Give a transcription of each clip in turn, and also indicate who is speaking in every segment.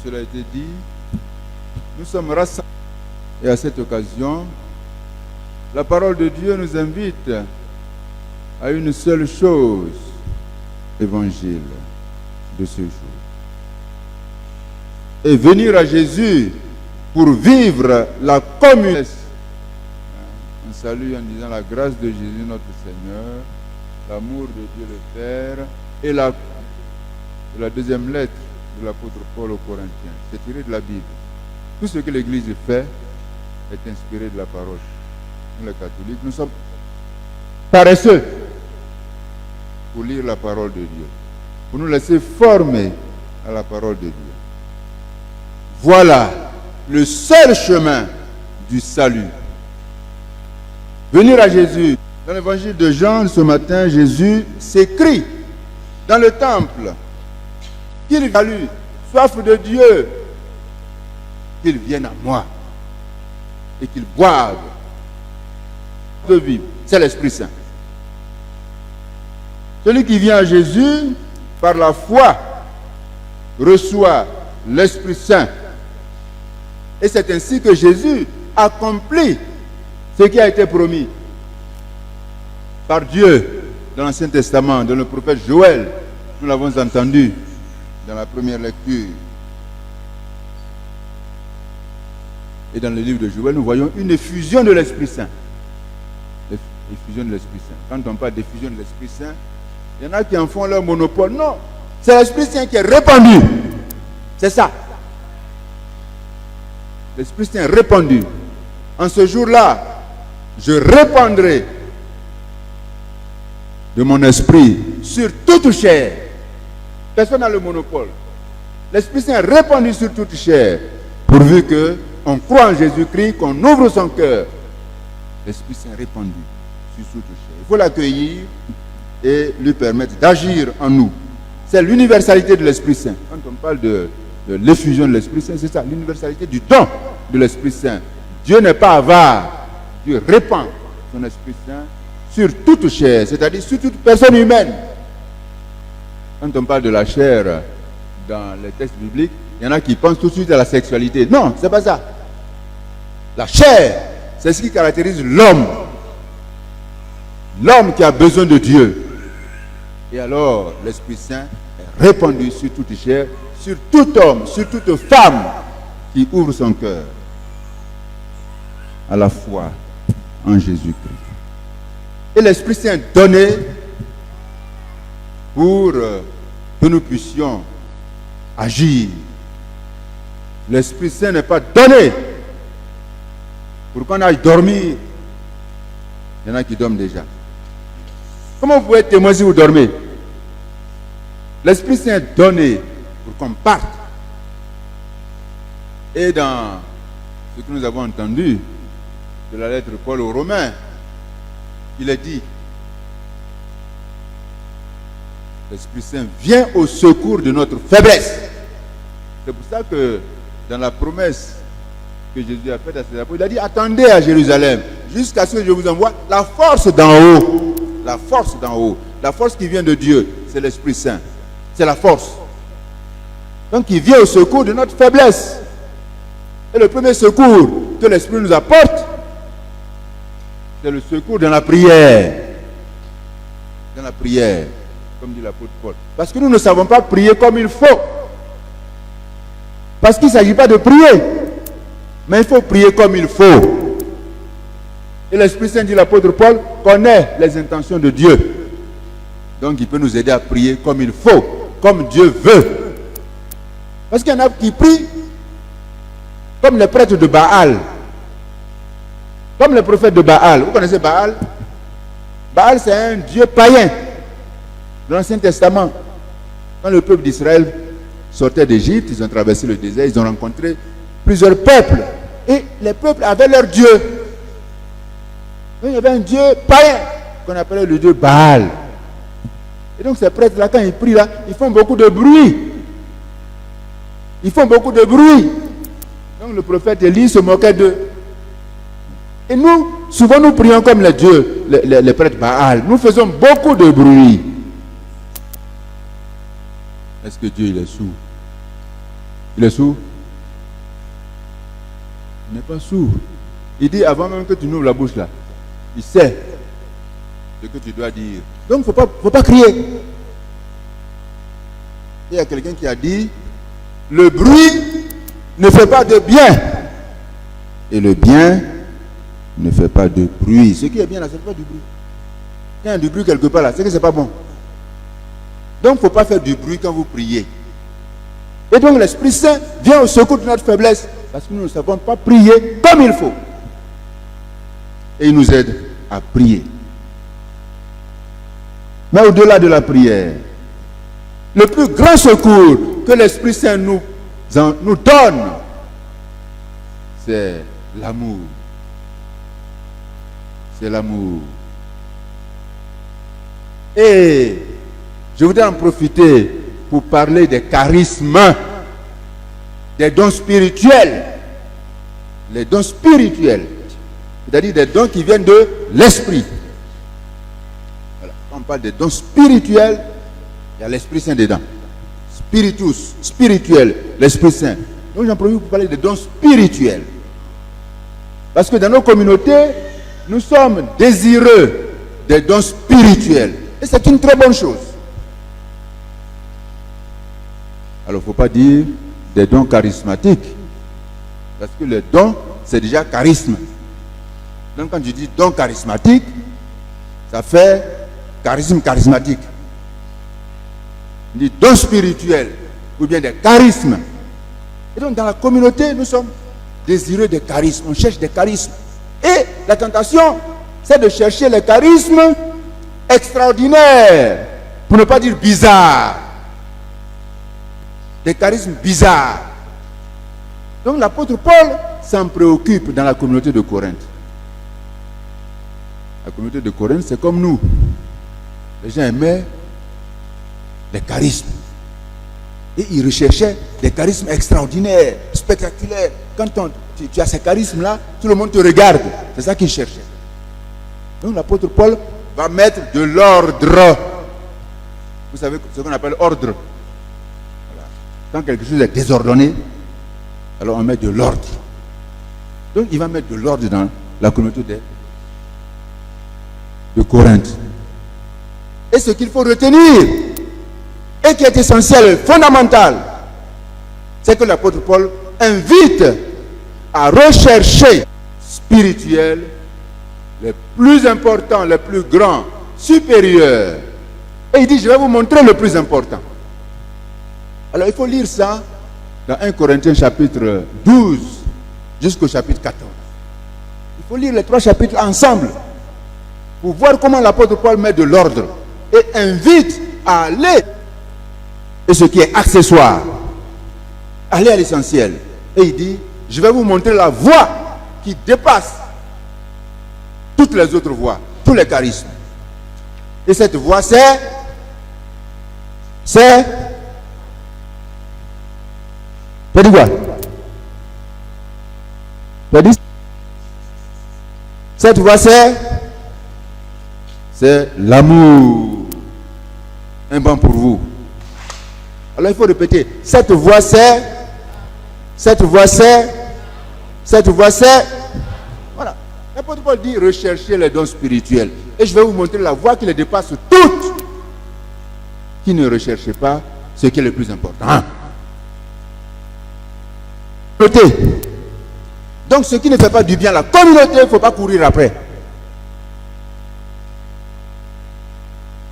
Speaker 1: cela a été dit, nous sommes rassemblés. Et à cette occasion, la parole de Dieu nous invite à une seule chose, évangile de ce jour. Et venir à Jésus pour vivre la communion. On salue en disant la grâce de Jésus notre Seigneur, l'amour de Dieu le Père et la deuxième lettre de l'apôtre Paul aux Corinthiens. C'est tiré de la Bible. Tout ce que l'Église fait est inspiré de la parole. Nous les catholiques, nous sommes paresseux pour lire la parole de Dieu, pour nous laisser former à la parole de Dieu. Voilà le seul chemin du salut. Venir à Jésus. Dans l'évangile de Jean, ce matin, Jésus s'écrie dans le temple qu'il salue, soif de Dieu, qu'il vienne à moi et qu'il boive de vie. C'est l'Esprit Saint. Celui qui vient à Jésus, par la foi, reçoit l'Esprit Saint. Et c'est ainsi que Jésus accomplit ce qui a été promis par Dieu dans l'Ancien Testament, dans le prophète Joël. Nous l'avons entendu dans la première lecture. Et dans le livre de Joël, nous voyons une effusion de l'Esprit Saint. Effusion de l'Esprit Saint. Quand on parle d'effusion de l'Esprit Saint, il y en a qui en font leur monopole. Non, c'est l'Esprit Saint qui est répandu. C'est ça. L'Esprit Saint est répandu. En ce jour-là, je répandrai de mon esprit sur toute chair. Personne n'a le monopole. L'Esprit Saint est répandu sur toute chair, pourvu qu'on croit en Jésus-Christ, qu'on ouvre son cœur. L'Esprit Saint est répandu sur toute chair. Il faut l'accueillir et lui permettre d'agir en nous. C'est l'universalité de l'Esprit Saint. Quand on parle de l'effusion de l'Esprit Saint, c'est ça, l'universalité du don de l'Esprit Saint. Dieu n'est pas avare. Dieu répand son Esprit Saint sur toute chair, c'est-à-dire sur toute personne humaine. Quand on parle de la chair dans les textes bibliques, il y en a qui pensent tout de suite à la sexualité. Non, c'est pas ça. La chair, c'est ce qui caractérise l'homme. L'homme qui a besoin de Dieu. Et alors, l'Esprit Saint est répandu sur toute chair, sur tout homme, sur toute femme qui ouvre son cœur à la foi en Jésus-Christ. Et l'Esprit Saint est donné pour que nous puissions agir. L'Esprit Saint n'est pas donné pour qu'on aille dormir. Il y en a qui dorment déjà. Comment vous pouvez être témoin si vous dormez? L'Esprit Saint est donné pour qu'on parte. Et dans ce que nous avons entendu de la lettre de Paul aux Romains, il est dit, l'Esprit Saint vient au secours de notre faiblesse. C'est pour ça que dans la promesse que Jésus a faite à ses apôtres, il a dit, attendez à Jérusalem jusqu'à ce que je vous envoie la force d'en haut. La force d'en haut. La force qui vient de Dieu, c'est l'Esprit Saint. C'est la force. Donc il vient au secours de notre faiblesse. Et le premier secours que l'Esprit nous apporte, c'est le secours dans la prière. Dans la prière, comme dit l'apôtre Paul. Parce que nous ne savons pas prier comme il faut. Parce qu'il ne s'agit pas de prier, mais il faut prier comme il faut. Et l'Esprit Saint, dit l'apôtre Paul, connaît les intentions de Dieu. Donc il peut nous aider à prier comme il faut, comme Dieu veut. Parce qu'il y en a qui prient comme les prêtres de Baal. Comme les prophètes de Baal. Vous connaissez Baal? Baal, c'est un dieu païen de l'Ancien Testament. Quand le peuple d'Israël sortait d'Égypte, ils ont traversé le désert, ils ont rencontré plusieurs peuples. Et les peuples avaient leur dieu. Donc, il y avait un dieu païen qu'on appelait le dieu Baal. Et donc ces prêtres-là, quand ils prient là, ils font beaucoup de bruit. Ils font beaucoup de bruit. Donc le prophète Élie se moquait d'eux. Et nous, souvent nous prions comme les dieux, les prêtres Baal. Nous faisons beaucoup de bruit. Est-ce que Dieu il est sourd? Il est sourd? Il n'est pas sourd. Il dit avant même que tu n'ouvres la bouche là, il sait ce que tu dois dire. Donc il ne faut pas crier. Il y a quelqu'un qui a dit, le bruit ne fait pas de bien. Et le bien ne fait pas de bruit. Ce qui est bien là, ce n'est pas du bruit. Quand il y a du bruit quelque part là, c'est que ce n'est pas bon. Donc il ne faut pas faire du bruit quand vous priez. Et donc l'Esprit Saint vient au secours de notre faiblesse. Parce que nous ne savons pas prier comme il faut. Et il nous aide à prier. Mais au-delà de la prière, le plus grand secours que l'Esprit Saint nous donne, c'est l'amour. C'est l'amour. Et je voudrais en profiter pour parler des charismes, des dons spirituels. Les dons spirituels, c'est-à-dire des dons qui viennent de l'Esprit. Voilà. Quand on parle des dons spirituels, il y a l'Esprit Saint dedans. Spiritus, spirituel, l'Esprit Saint. Donc j'en profite pour parler des dons spirituels. Parce que dans nos communautés, nous sommes désireux des dons spirituels. Et c'est une très bonne chose. Alors il ne faut pas dire des dons charismatiques. Parce que le don, c'est déjà charisme. Donc quand je dis don charismatique, ça fait charisme charismatique. On dit don spirituel, ou bien des charismes. Et donc dans la communauté, nous sommes désireux des charismes. On cherche des charismes. Et la tentation, c'est de chercher les charismes extraordinaires, pour ne pas dire bizarres. Des charismes bizarres. Donc l'apôtre Paul s'en préoccupe dans la communauté de Corinthe. La communauté de Corinthe, c'est comme nous. Les gens aimaient les charismes. Et ils recherchaient des charismes extraordinaires, spectaculaires. Quand tu as ces charismes-là, tout le monde te regarde. C'est ça qu'ils cherchaient. Donc l'apôtre Paul va mettre de l'ordre. Vous savez ce qu'on appelle ordre. Voilà. Quand quelque chose est désordonné, alors on met de l'ordre. Donc il va mettre de l'ordre dans la communauté de Corinthe. Et ce qu'il faut retenir, et qui est essentiel, fondamental, c'est que l'apôtre Paul invite à rechercher spirituel les plus importants, les plus grands, supérieurs. Et il dit, je vais vous montrer le plus important. Alors il faut lire ça dans 1 Corinthiens chapitre 12 jusqu'au chapitre 14. Il faut lire les 3 chapitres ensemble pour voir comment l'apôtre Paul met de l'ordre et invite à aller. Et ce qui est accessoire, aller à l'essentiel. Et il dit, je vais vous montrer la voie qui dépasse toutes les autres voies, tous les charismes. Et cette voie, c'est tu as dit quoi? Tu as dit cette voie, c'est l'amour. Un bon pour vous. Alors il faut répéter. Cette voie, c'est voilà. L'apôtre Paul dit recherchez les dons spirituels. Et je vais vous montrer la voie qui les dépasse toutes. Qui ne recherchez pas ce qui est le plus important. Donc ce qui ne fait pas du bien à la communauté, il ne faut pas courir après.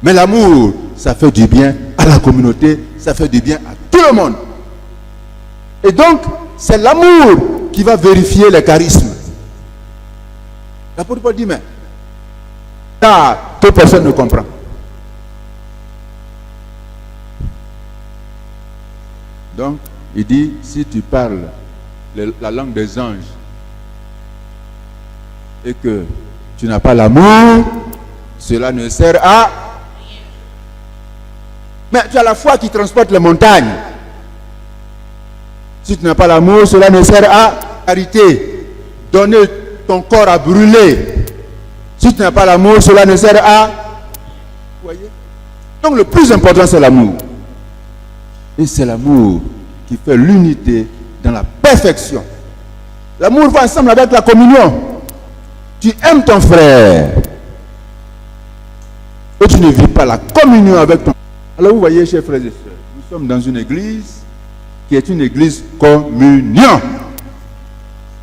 Speaker 1: Mais l'amour, ça fait du bien à la communauté, ça fait du bien à tout le monde. Et donc, c'est l'amour qui va vérifier les charismes. L'apôtre Paul dit, mais que personne ne comprend. Donc, il dit, si tu parles la langue des anges et que tu n'as pas l'amour, cela ne sert à... Mais tu as la foi qui transporte les montagnes. Si tu n'as pas l'amour, cela ne sert à charité. Donner ton corps à brûler. Si tu n'as pas l'amour, cela ne sert à... Vous voyez? Donc le plus important, c'est l'amour. Et c'est l'amour qui fait l'unité dans la perfection. L'amour va ensemble avec la communion. Tu aimes ton frère et tu ne vis pas la communion avec ton frère. Alors vous voyez, chers frères et sœurs, nous sommes dans une église qui est une église communion.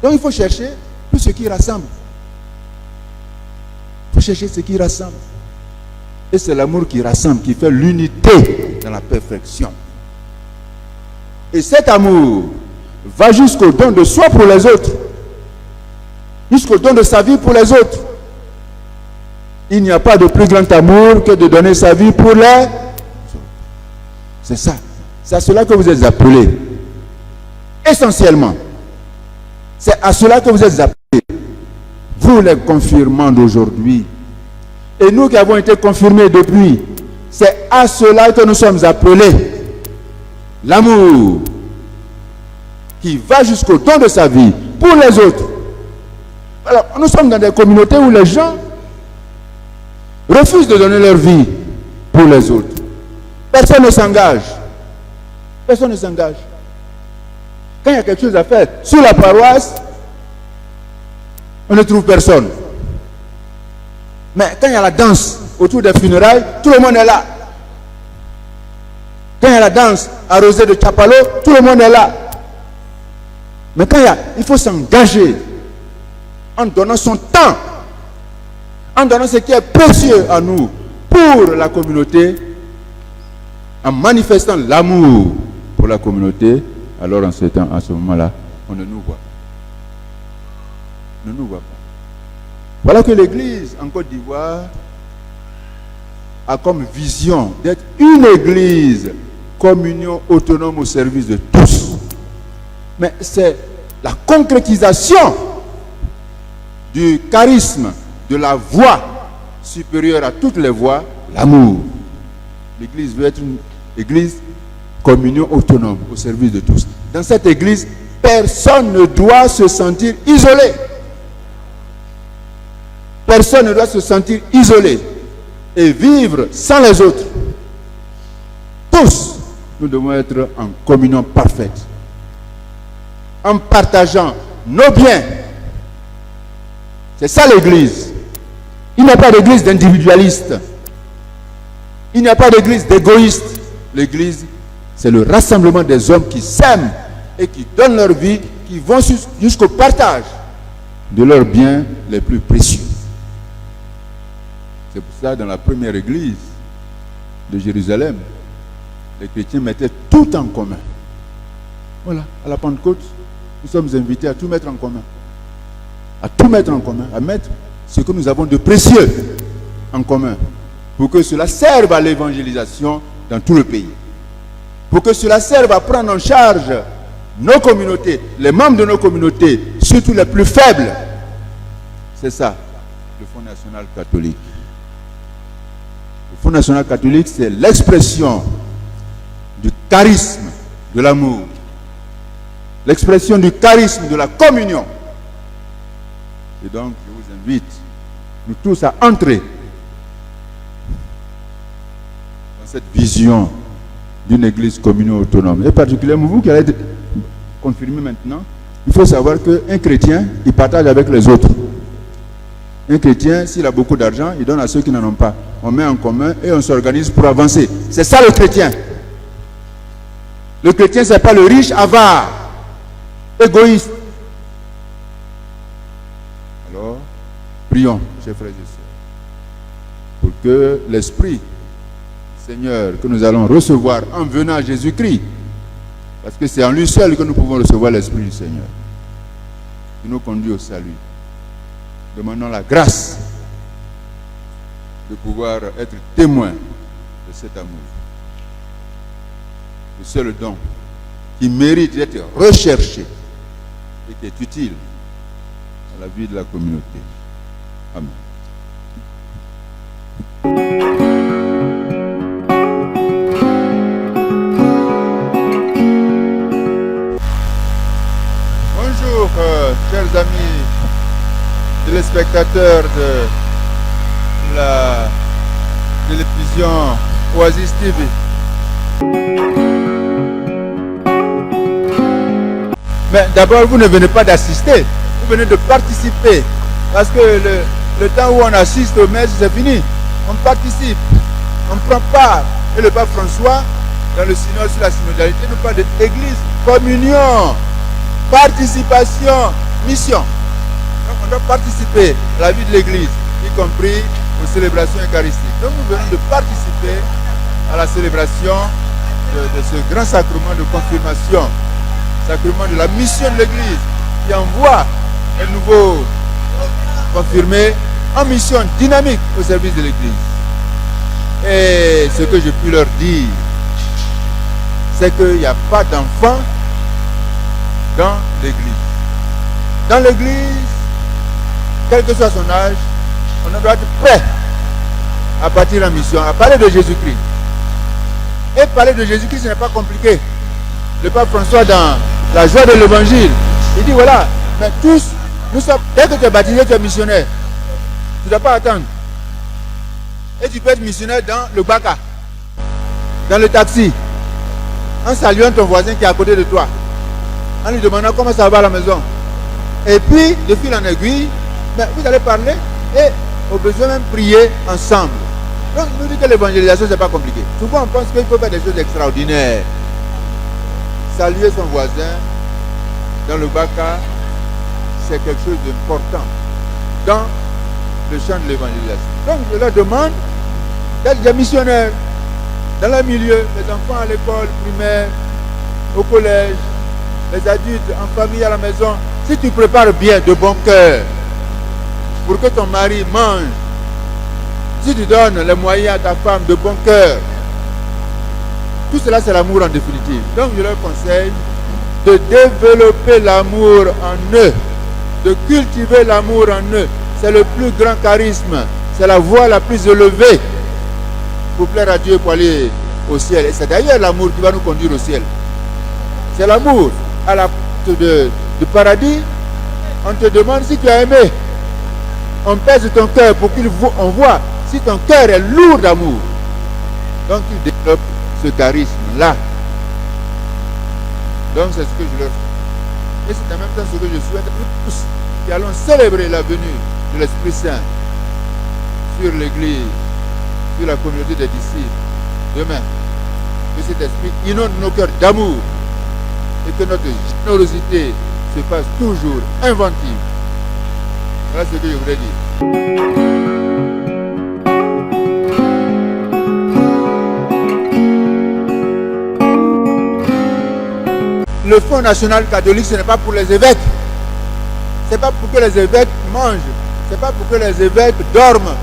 Speaker 1: Donc il faut chercher tout ce qui rassemble. Il faut chercher ce qui rassemble. Et c'est l'amour qui rassemble, qui fait l'unité dans la perfection. Et cet amour va jusqu'au don de soi pour les autres. Jusqu'au don de sa vie pour les autres. Il n'y a pas de plus grand amour que de donner sa vie pour les autres. C'est ça. C'est à cela que vous êtes appelés. Essentiellement. C'est à cela que vous êtes appelés. Vous les confirmants d'aujourd'hui. Et nous qui avons été confirmés depuis, c'est à cela que nous sommes appelés. L'amour qui va jusqu'au don de sa vie pour les autres. Alors, nous sommes dans des communautés où les gens refusent de donner leur vie pour les autres. Personne ne s'engage. Personne ne s'engage. Quand il y a quelque chose à faire sur la paroisse, on ne trouve personne. Mais quand il y a la danse autour des funérailles, tout le monde est là. Quand il y a la danse arrosée de Chapalo, tout le monde est là. Mais quand il faut s'engager en donnant son temps, en donnant ce qui est précieux à nous pour la communauté, en manifestant l'amour pour la communauté, alors en ce moment-là, on ne nous voit pas. On ne nous voit pas. Voilà que l'Église en Côte d'Ivoire a comme vision d'être une Église communion autonome au service de tous. Mais c'est la concrétisation du charisme, de la voix supérieure à toutes les voix, l'amour. L'Église veut être une Église communion autonome au service de tous. Dans cette Église, personne ne doit se sentir isolé. Personne ne doit se sentir isolé et vivre sans les autres. Tous, nous devons être en communion parfaite, en partageant nos biens. C'est ça l'Église. Il n'y a pas d'église d'individualistes. Il n'y a pas d'église d'égoïstes. L'Église, c'est le rassemblement des hommes qui s'aiment et qui donnent leur vie, qui vont jusqu'au partage de leurs biens les plus précieux. C'est pour ça, dans la première église de Jérusalem, les chrétiens mettaient tout en commun. Voilà, à la Pentecôte, nous sommes invités à tout mettre en commun. À tout mettre en commun, à mettre ce que nous avons de précieux en commun, pour que cela serve à l'évangélisation dans tout le pays. Pour que cela serve à prendre en charge nos communautés, les membres de nos communautés, surtout les plus faibles. C'est ça, le Fonds national catholique. Le Fonds national catholique, c'est l'expression du charisme de l'amour, l'expression du charisme de la communion. Et donc, je vous invite, nous tous, à entrer dans cette vision d'une église communion autonome. Et particulièrement vous qui allez être confirmés maintenant, il faut savoir qu'un chrétien, il partage avec les autres. Un chrétien, s'il a beaucoup d'argent, il donne à ceux qui n'en ont pas. On met en commun et on s'organise pour avancer. C'est ça le chrétien. Le chrétien, ce n'est pas le riche avare, égoïste. Alors, prions, chers frères et sœurs, pour que l'Esprit Seigneur que nous allons recevoir en venant à Jésus-Christ, parce que c'est en lui seul que nous pouvons recevoir l'Esprit du Seigneur, qui nous conduit au salut. Demandons la grâce de pouvoir être témoin de cet amour. Le seul don qui mérite d'être recherché et qui est utile à la vie de la communauté. Amen. Bonjour, chers amis téléspectateurs de la télévision Oasis TV. Mais d'abord, vous ne venez pas d'assister, vous venez de participer. Parce que le temps où on assiste au messe, c'est fini. On participe, on prend part. Et le pape François, dans le synode sur la synodalité, nous parle de l'église, communion, participation, mission. Donc on doit participer à la vie de l'église, y compris aux célébrations eucharistiques. Donc nous venons de participer à la célébration de ce grand sacrement de confirmation, sacrement de la mission de l'église, qui envoie un nouveau confirmé en mission dynamique au service de l'église. Et ce que je puis leur dire, c'est qu'il n'y a pas d'enfants dans l'église. Dans l'église, quel que soit son âge, on doit être prêt à partir en mission, à parler de Jésus-Christ. Et parler de Jésus-Christ, ce n'est pas compliqué. Le pape François, dans la joie de l'évangile, il dit voilà, mais tous, nous sommes, dès que tu es baptisé, tu es missionnaire. Tu ne dois pas attendre. Et tu peux être missionnaire dans le baka, dans le taxi, en saluant ton voisin qui est à côté de toi, en lui demandant comment ça va à la maison. Et puis, de fil en aiguille, ben, vous allez parler et au besoin même prier ensemble. Donc, il nous dit que l'évangélisation, ce n'est pas compliqué. Souvent, on pense qu'il faut faire des choses extraordinaires. Saluer son voisin dans le baka, c'est quelque chose d'important dans le champ de l'évangélisation. Donc, je leur demande d'être des missionnaires dans le milieu, les enfants à l'école primaire, au collège, les adultes en famille à la maison. Si tu prépares bien de bon cœur pour que ton mari mange, si tu donnes les moyens à ta femme de bon cœur, tout cela c'est l'amour en définitive. Donc je leur conseille de développer l'amour en eux, de cultiver l'amour en eux. C'est le plus grand charisme, c'est la voie la plus élevée pour plaire à Dieu, pour aller au ciel. Et c'est d'ailleurs l'amour qui va nous conduire au ciel. C'est l'amour. À la porte du paradis, on te demande si tu as aimé. On pèse ton cœur pour qu'on voit si ton cœur est lourd d'amour. Donc tu développes ce charisme-là. Donc c'est ce que je leur fais. Et c'est en même temps ce que je souhaite à nous tous qui allons célébrer la venue de l'Esprit Saint sur l'Église, sur la communauté des disciples. Demain, que cet esprit inonde nos cœurs d'amour et que notre générosité se fasse toujours inventive. Voilà ce que je voulais dire. Le Fonds national catholique, ce n'est pas pour les évêques. Ce n'est pas pour que les évêques mangent. Ce n'est pas pour que les évêques dorment.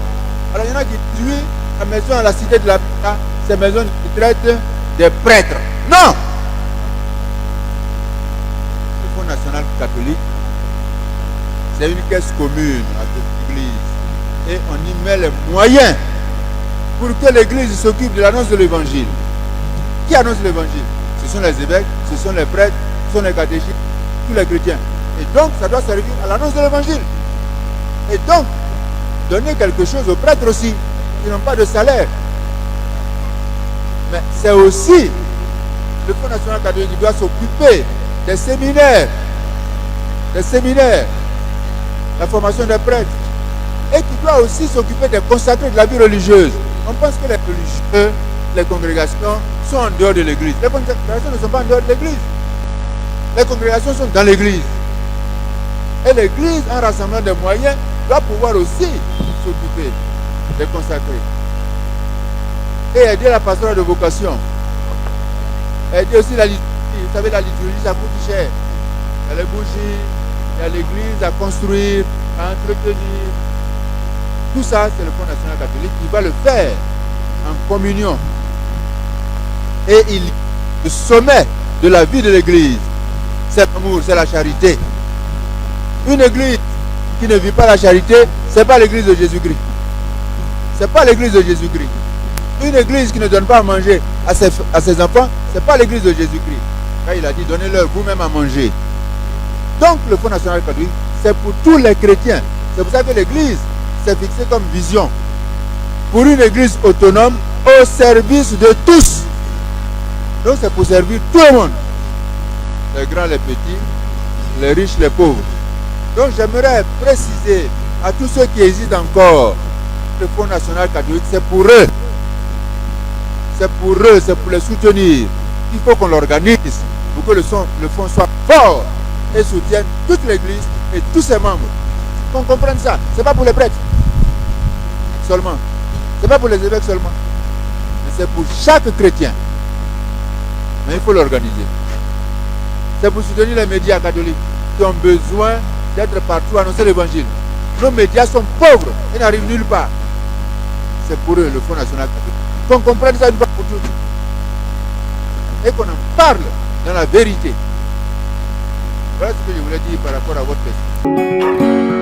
Speaker 1: Alors il y en a qui tuent la maison à la cité de la Pita, ces maisons qui traitent des prêtres. Non! Le Fonds national catholique, c'est une caisse commune à toute l'église. Et on y met les moyens pour que l'église s'occupe de l'annonce de l'évangile. Qui annonce l'évangile? Ce sont les évêques, ce sont les prêtres, ce sont les catéchistes, tous les chrétiens. Et donc, ça doit servir à l'annonce de l'évangile. Et donc, donner quelque chose aux prêtres aussi, qui n'ont pas de salaire. Mais c'est aussi le Fonds national catholique qui doit s'occuper des séminaires, la formation des prêtres, et qui doit aussi s'occuper des consacrés de la vie religieuse. On pense que les religieux, les congrégations sont en dehors de l'église. Les congrégations ne sont pas en dehors de l'église. Les congrégations sont dans l'église. Et l'église, en rassemblant des moyens, doit pouvoir aussi s'occuper des consacrés. Et aider la pastorale de vocation. Aider aussi la liturgie. Vous savez, la liturgie, ça coûte cher. Il y a les bougies, il y a l'église à construire, à entretenir. Tout ça, c'est le Fonds national catholique qui va le faire en communion. Et le sommet de la vie de l'église, c'est l'amour, c'est la charité. Une église qui ne vit pas la charité, ce n'est pas l'église de Jésus-Christ. Ce n'est pas l'église de Jésus-Christ. Une église qui ne donne pas à manger à ses enfants, ce n'est pas l'église de Jésus-Christ. Car il a dit, donnez-leur vous-même à manger. Donc le Fonds national catholique, c'est pour tous les chrétiens. C'est pour ça que l'église s'est fixée comme vision. Pour une église autonome, au service de tous. Donc c'est pour servir tout le monde. Les grands, les petits, les riches, les pauvres. Donc j'aimerais préciser à tous ceux qui hésitent encore, le Fonds national catholique, c'est pour eux. C'est pour eux, c'est pour les soutenir. Il faut qu'on l'organise pour que le fonds soit fort et soutienne toute l'Église et tous ses membres. Qu'on comprenne ça. Ce n'est pas pour les prêtres seulement. Ce n'est pas pour les évêques seulement. Mais c'est pour chaque chrétien. Mais il faut l'organiser. C'est pour soutenir les médias catholiques qui ont besoin d'être partout, annoncer l'évangile. Nos médias sont pauvres et n'arrivent nulle part. C'est pour eux le Fonds national catholique. Qu'on comprenne ça une fois pour toutes. Et qu'on en parle dans la vérité. Voilà ce que je voulais dire par rapport à votre question.